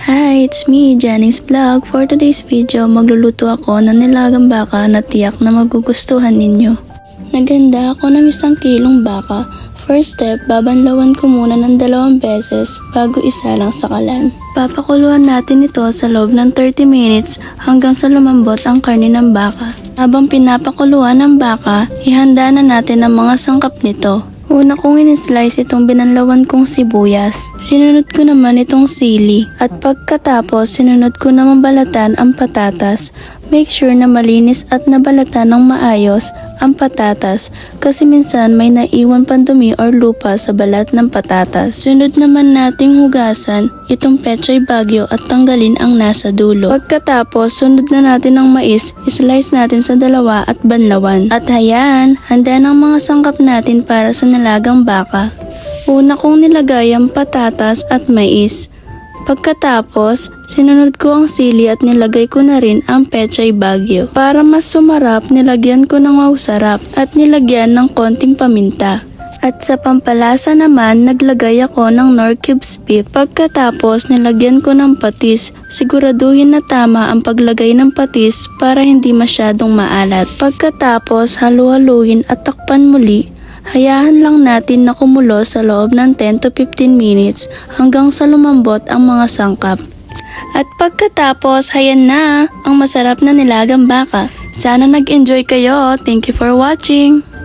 Hi, it's me, Jennings Vlog. For today's video, magluluto ako ng nilagang baka na tiyak na magugustuhan ninyo. Naganda ako ng 1 kilong baka. First step, babanlawan ko muna ng 2 beses bago isa lang sa kalan. Papakuluan natin ito sa loob ng 30 minutes hanggang sa lumambot ang karne ng baka. Habang pinapakuluan ng baka, ihanda na natin ang mga sangkap nito. Una kong in-slice itong binanlawan kong sibuyas. Sinunod ko naman itong sili. At pagkatapos, sinunod ko naman balatan ang patatas. Make sure na malinis at nabalatan ng maayos ang patatas kasi minsan may naiwan pandumi or lupa sa balat ng patatas. Sunod naman nating hugasan itong Pechay Baguio at tanggalin ang nasa dulo. Pagkatapos, sunod na natin ang mais, islice natin sa 2 at banlawan. At ayan, handa ng mga sangkap natin para sa nilagang baka. Una kong nilagay ang patatas at mais. Pagkatapos, sinunod ko ang sili at nilagay ko na rin ang Pechay Baguio. Para mas sumarap, nilagyan ko ng mausarap at nilagyan ng konting paminta. At sa pampalasa naman, naglagay ako ng Knorr cubes beef. Pagkatapos, nilagyan ko ng patis. Siguraduhin na tama ang paglagay ng patis para hindi masyadong maalat. Pagkatapos, halu-haluin at takpan muli. Hayaan lang natin na kumulo sa loob ng 10 to 15 minutes hanggang sa lumambot ang mga sangkap. At pagkatapos, hayan na ang masarap na nilagang baka. Sana nag-enjoy kayo. Thank you for watching!